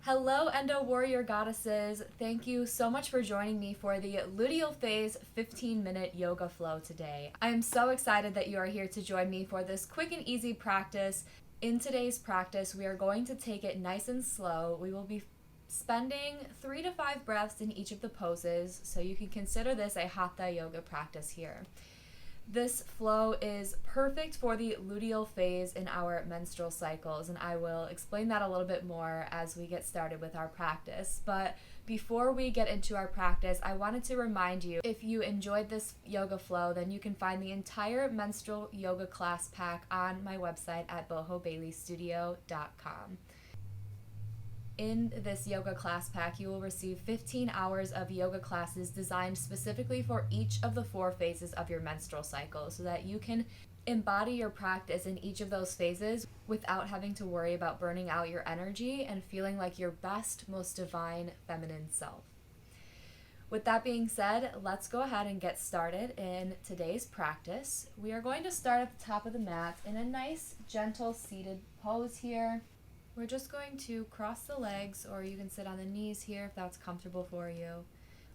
Hello, Endo Warrior Goddesses. Thank you so much for joining me for the Luteal Phase 15-minute yoga flow today. I am so excited that you are here to join me for this quick and easy practice. In today's practice, we are going to take it nice and slow. We will be spending 3 to 5 breaths in each of the poses, so you can consider this a Hatha yoga practice here. This flow is perfect for the luteal phase in our menstrual cycles, and I will explain that a little bit more as we get started with our practice. But before we get into our practice, I wanted to remind you, if you enjoyed this yoga flow, then you can find the entire menstrual yoga class pack on my website at bohobaileystudio.com. In this yoga class pack, you will receive 15 hours of yoga classes designed specifically for each of the 4 phases of your menstrual cycle so that you can embody your practice in each of those phases without having to worry about burning out your energy and feeling like your best, most divine feminine self. With that being said, let's go ahead and get started in today's practice. We are going to start at the top of the mat in a nice, gentle, seated pose here. We're just going to cross the legs, or you can sit on the knees here if that's comfortable for you.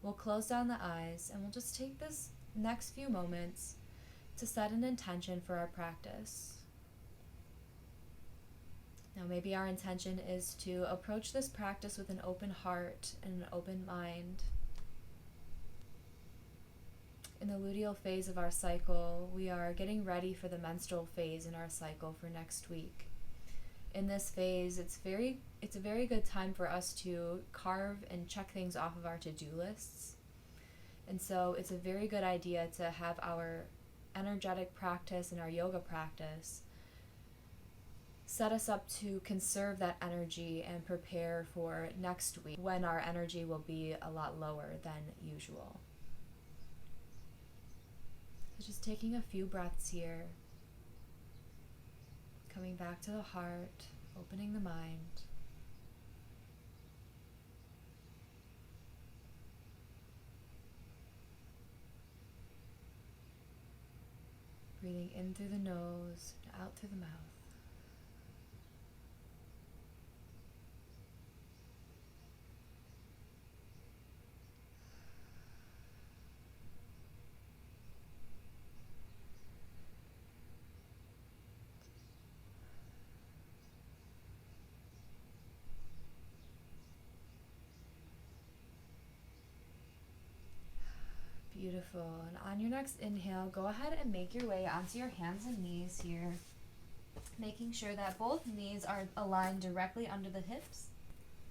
We'll close down the eyes, and we'll just take this next few moments to set an intention for our practice. Now, maybe our intention is to approach this practice with an open heart and an open mind. In the luteal phase of our cycle, we are getting ready for the menstrual phase in our cycle for next week. In this phase, it's a very good time for us to carve and check things off of our to-do lists. And so it's a very good idea to have our energetic practice and our yoga practice set us up to conserve that energy and prepare for next week when our energy will be a lot lower than usual. So just taking a few breaths here. Coming back to the heart, opening the mind. Breathing in through the nose and out through the mouth. Beautiful. And on your next inhale, go ahead and make your way onto your hands and knees here, making sure that both knees are aligned directly under the hips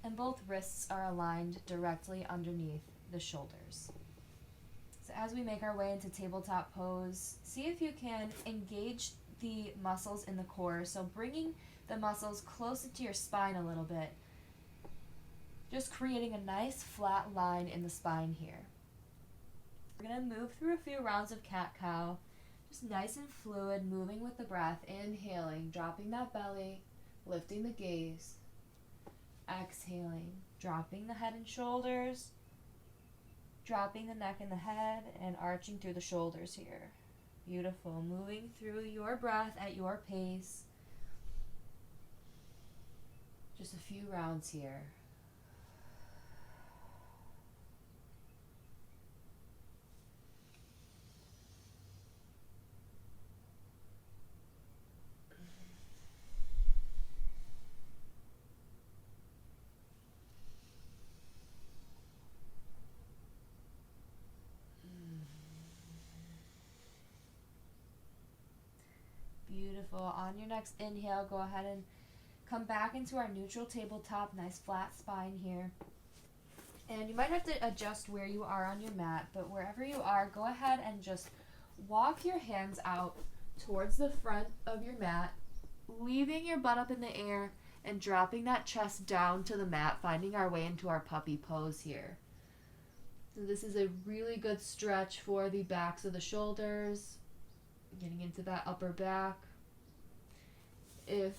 and both wrists are aligned directly underneath the shoulders. So as we make our way into tabletop pose, see if you can engage the muscles in the core. So bringing the muscles closer to your spine a little bit, just creating a nice flat line in the spine here. We're going to move through a few rounds of cat-cow, just nice and fluid, moving with the breath, inhaling, dropping that belly, lifting the gaze, exhaling, dropping the head and shoulders, dropping the neck and the head, and arching through the shoulders here. Beautiful. Moving through your breath at your pace. Just a few rounds here. Beautiful. On your next inhale, go ahead and come back into our neutral tabletop, nice flat spine here. And you might have to adjust where you are on your mat, but wherever you are, go ahead and just walk your hands out towards the front of your mat, leaving your butt up in the air and dropping that chest down to the mat, finding our way into our puppy pose here. So this is a really good stretch for the backs of the shoulders, getting into that upper back. If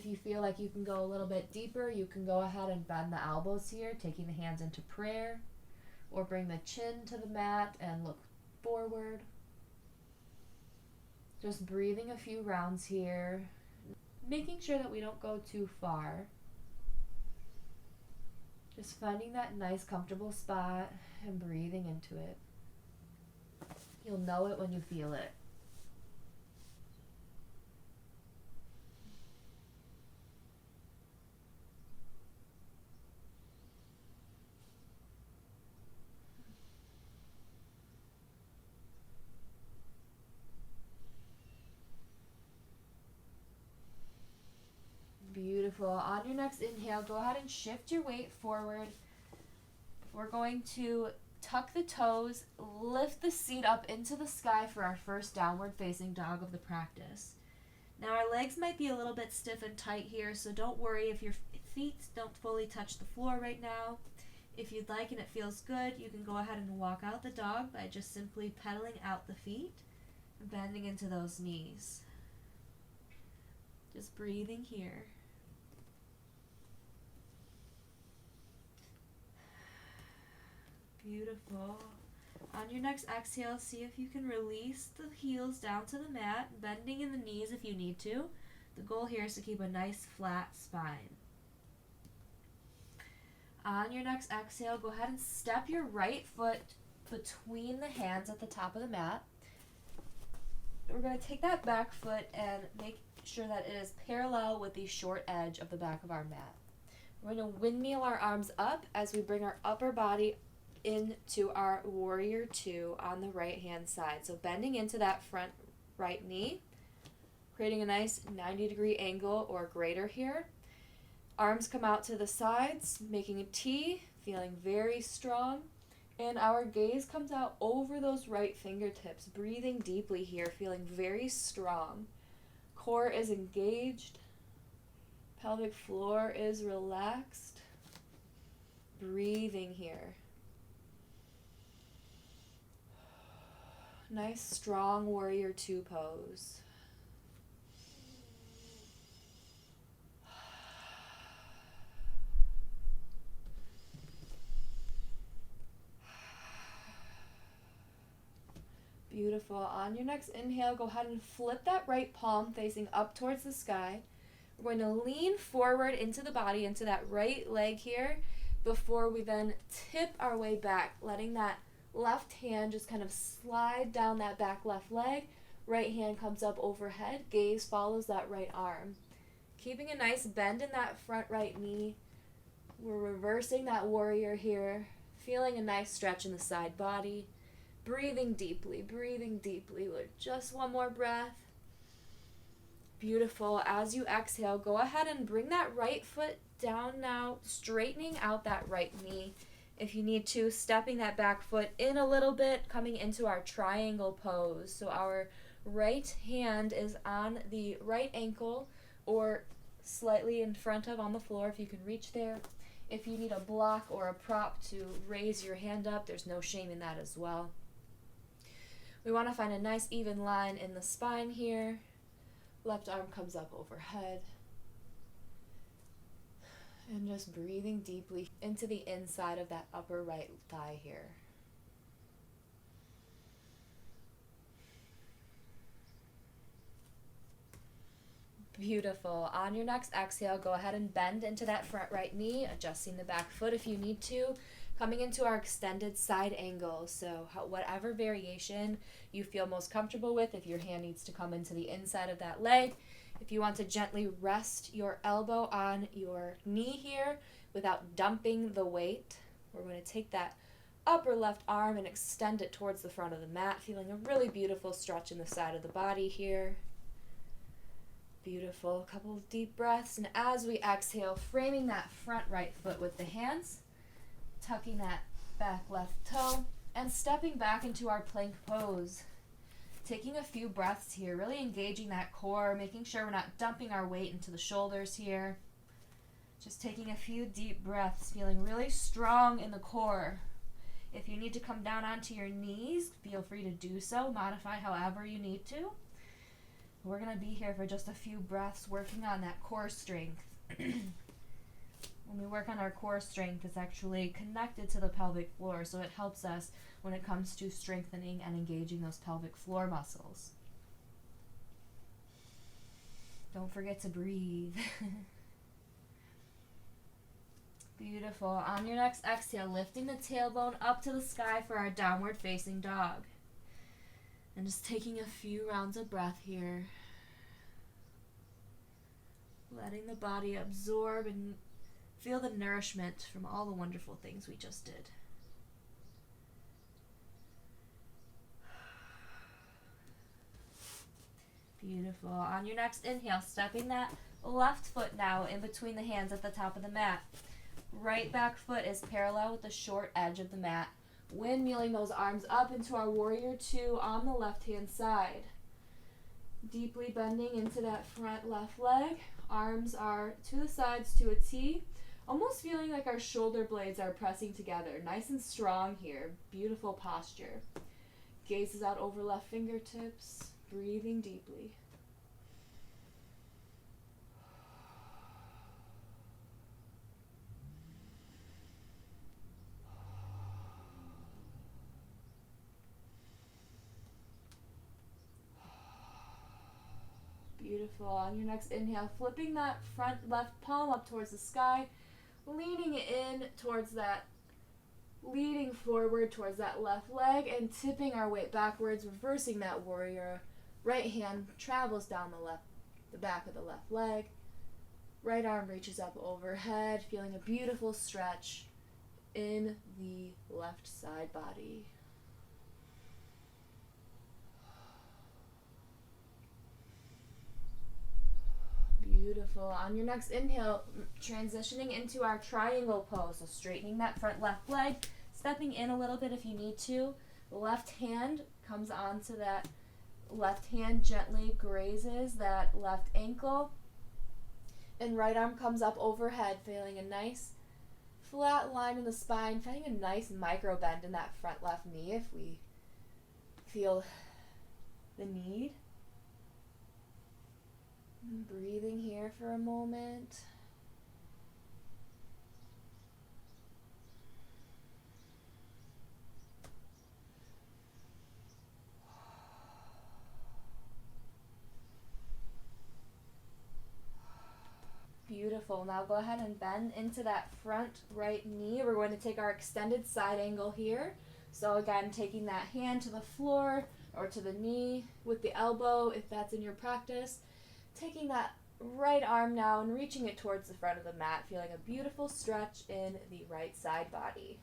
you feel like you can go a little bit deeper, you can go ahead and bend the elbows here, taking the hands into prayer, or bring the chin to the mat and look forward. Just breathing a few rounds here, making sure that we don't go too far. Just finding that nice, comfortable spot and breathing into it. You'll know it when you feel it. Beautiful. On your next inhale, go ahead and shift your weight forward. We're going to tuck the toes, lift the seat up into the sky for our first downward facing dog of the practice. Now our legs might be a little bit stiff and tight here, so don't worry if your feet don't fully touch the floor right now. If you'd like and it feels good, you can go ahead and walk out the dog by just simply pedaling out the feet and bending into those knees. Just breathing here. Beautiful. On your next exhale, see if you can release the heels down to the mat, bending in the knees if you need to. The goal here is to keep a nice flat spine. On your next exhale, go ahead and step your right foot between the hands at the top of the mat. We're going to take that back foot and make sure that it is parallel with the short edge of the back of our mat. We're going to windmill our arms up as we bring our upper body into our warrior two on the right hand side. So bending into that front right knee, creating a nice 90-degree angle or greater here. Arms come out to the sides, making a T, feeling very strong. And our gaze comes out over those right fingertips, breathing deeply here, feeling very strong. Core is engaged. Pelvic floor is relaxed. Breathing here. Nice, strong warrior two pose. Beautiful. On your next inhale, go ahead and flip that right palm facing up towards the sky. We're going to lean forward into the body, into that right leg here, before we then tip our way back, letting that left hand just kind of slide down that back left leg. Right hand comes up overhead. Gaze follows that right arm. Keeping a nice bend in that front right knee. We're reversing that warrior here. Feeling a nice stretch in the side body. Breathing deeply, breathing deeply. Just one more breath. Beautiful. As you exhale, go ahead and bring that right foot down now, straightening out that right knee. If you need to, stepping that back foot in a little bit, coming into our triangle pose. So our right hand is on the right ankle or slightly in front of on the floor if you can reach there. If you need a block or a prop to raise your hand up, there's no shame in that as well. We want to find a nice even line in the spine here. Left arm comes up overhead. And just breathing deeply into the inside of that upper right thigh here. Beautiful. On your next exhale, go ahead and bend into that front right knee, adjusting the back foot if you need to, coming into our extended side angle. So whatever variation you feel most comfortable with, if your hand needs to come into the inside of that leg, if you want to gently rest your elbow on your knee here without dumping the weight, we're going to take that upper left arm and extend it towards the front of the mat, feeling a really beautiful stretch in the side of the body here. Beautiful. A couple of deep breaths. And as we exhale, framing that front right foot with the hands, tucking that back left toe, and stepping back into our plank pose. Taking a few breaths here, really engaging that core, making sure we're not dumping our weight into the shoulders here. Just taking a few deep breaths, feeling really strong in the core. If you need to come down onto your knees, feel free to do so. Modify however you need to. We're going to be here for just a few breaths, working on that core strength. When we work on our core strength, it's actually connected to the pelvic floor, so it helps us when it comes to strengthening and engaging those pelvic floor muscles. Don't forget to breathe. Beautiful. On your next exhale, lifting the tailbone up to the sky for our downward facing dog. And just taking a few rounds of breath here. Letting the body absorb and feel the nourishment from all the wonderful things we just did. Beautiful. On your next inhale, stepping that left foot now in between the hands at the top of the mat. Right back foot is parallel with the short edge of the mat. Windmilling those arms up into our warrior two on the left-hand side. Deeply bending into that front left leg. Arms are to the sides to a T. Almost feeling like our shoulder blades are pressing together. Nice and strong here. Beautiful posture. Gazes out over left fingertips. Breathing deeply. Beautiful. On your next inhale, flipping that front left palm up towards the sky, leaning in towards that, leading forward towards that left leg, and tipping our weight backwards, reversing that warrior. Right hand travels down the back of the left leg. Right arm reaches up overhead, feeling a beautiful stretch in the left side body. Beautiful. On your next inhale, transitioning into our triangle pose. So straightening that front left leg, stepping in a little bit if you need to. Left hand comes onto that left hand, gently grazes that left ankle. And right arm comes up overhead, feeling a nice flat line in the spine, finding a nice micro bend in that front left knee if we feel the need. Breathing here for a moment. Beautiful. Now go ahead and bend into that front right knee. We're going to take our extended side angle here. So again, taking that hand to the floor or to the knee with the elbow if that's in your practice. Taking that right arm now and reaching it towards the front of the mat, feeling a beautiful stretch in the right side body.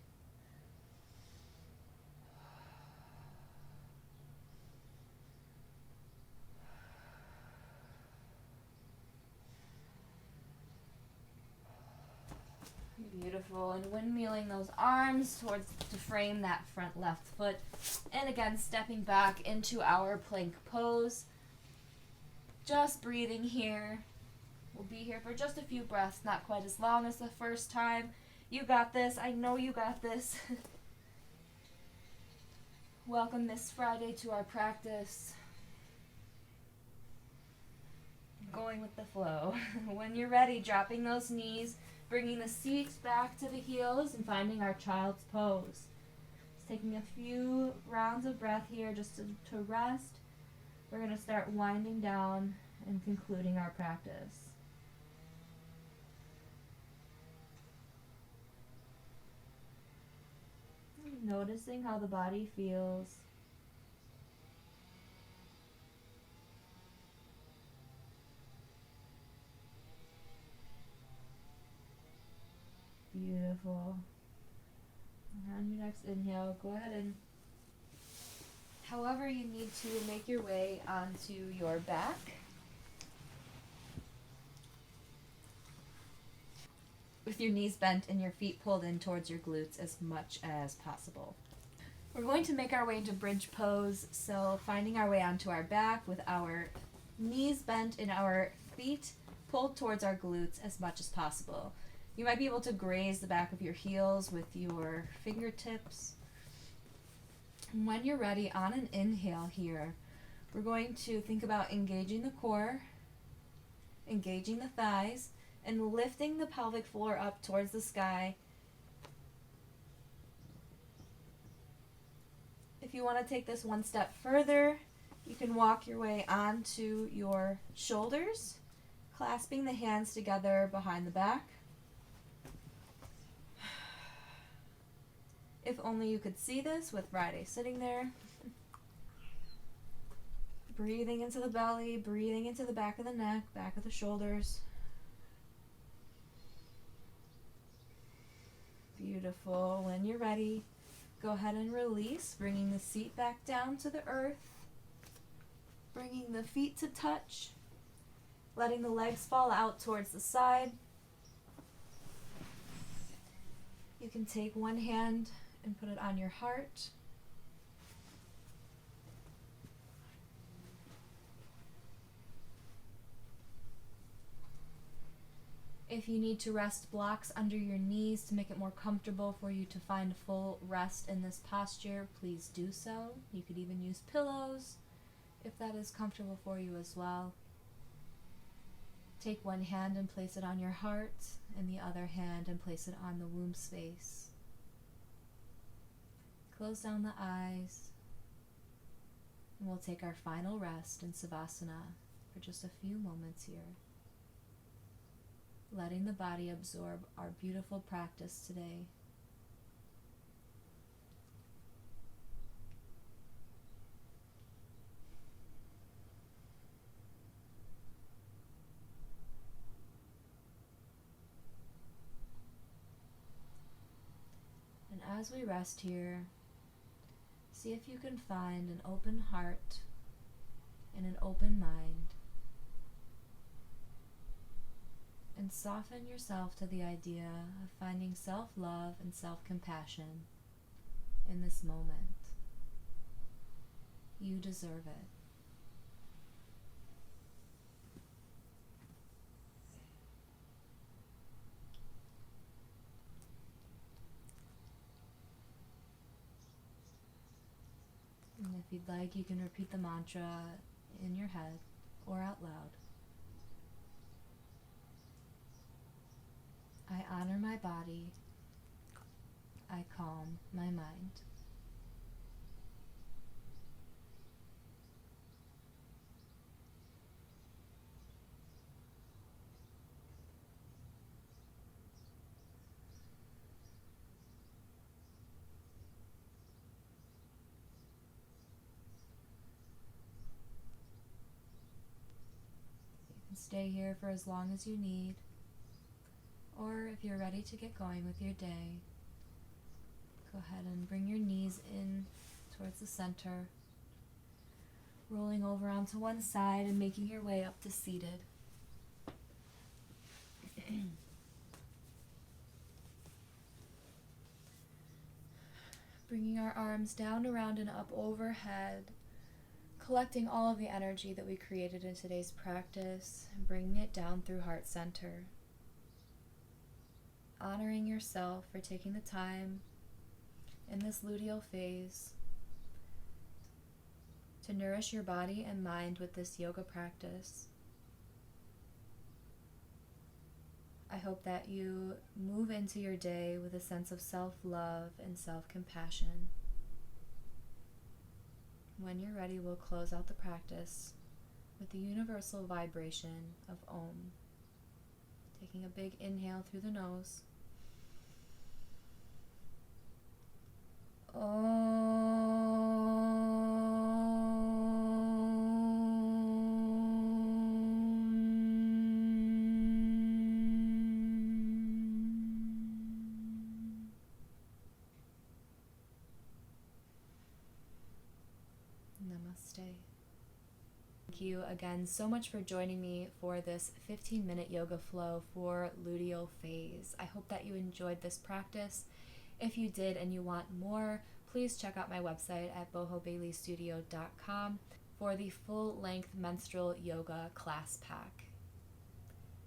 Beautiful. And windmilling those arms towards to frame that front left foot. And again, stepping back into our plank pose. Just breathing here. We'll be here for just a few breaths, not quite as long as the first time. You got this. I know you got this. Welcome this Friday to our practice. Going with the flow. When you're ready, dropping those knees, bringing the seat back to the heels, and finding our child's pose. Just taking a few rounds of breath here just to rest. We're going to start winding down and concluding our practice. Noticing how the body feels. Beautiful. On your next inhale, go ahead and however you need to make your way onto your back. With your knees bent and your feet pulled in towards your glutes as much as possible. We're going to make our way into bridge pose, so finding our way onto our back with our knees bent and our feet pulled towards our glutes as much as possible. You might be able to graze the back of your heels with your fingertips. And when you're ready, on an inhale here, we're going to think about engaging the core, engaging the thighs, and lifting the pelvic floor up towards the sky. If you want to take this one step further, you can walk your way onto your shoulders, clasping the hands together behind the back. If only you could see this with Friday sitting there. Breathing into the belly, breathing into the back of the neck, back of the shoulders. Beautiful. When you're ready, go ahead and release, bringing the seat back down to the earth, bringing the feet to touch, letting the legs fall out towards the side. You can take one hand and put it on your heart. If you need to rest blocks under your knees to make it more comfortable for you to find full rest in this posture, please do so. You could even use pillows if that is comfortable for you as well. Take one hand and place it on your heart, and the other hand and place it on the womb space. Close down the eyes, and we'll take our final rest in savasana for just a few moments here. Letting the body absorb our beautiful practice today. And as we rest here, see if you can find an open heart and an open mind. And soften yourself to the idea of finding self-love and self-compassion in this moment. You deserve it. And if you'd like, you can repeat the mantra in your head or out loud. I honor my body. I calm my mind. You can stay here for as long as you need. Or if you're ready to get going with your day, go ahead and bring your knees in towards the center, rolling over onto one side and making your way up to seated. Bringing our arms down, around, and up overhead, collecting all of the energy that we created in today's practice and bringing it down through heart center. Honoring yourself for taking the time in this luteal phase to nourish your body and mind with this yoga practice. I hope that you move into your day with a sense of self-love and self-compassion. When you're ready, we'll close out the practice with the universal vibration of Om. Taking a big inhale through the nose. Namaste. Thank you again so much for joining me for this 15-minute yoga flow for luteal phase. I hope that you enjoyed this practice. If you did and you want more, please check out my website at bohobaileystudio.com for the full-length menstrual yoga class pack.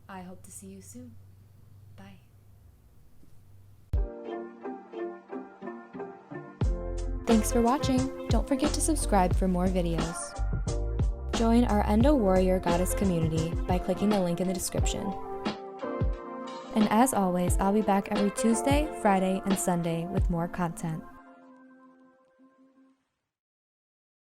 I hope to see you soon. Bye. Thanks for watching. Don't forget to subscribe for more videos. Join our Endo Warrior Goddess community by clicking the link in the description. And as always, I'll be back every Tuesday, Friday, and Sunday with more content.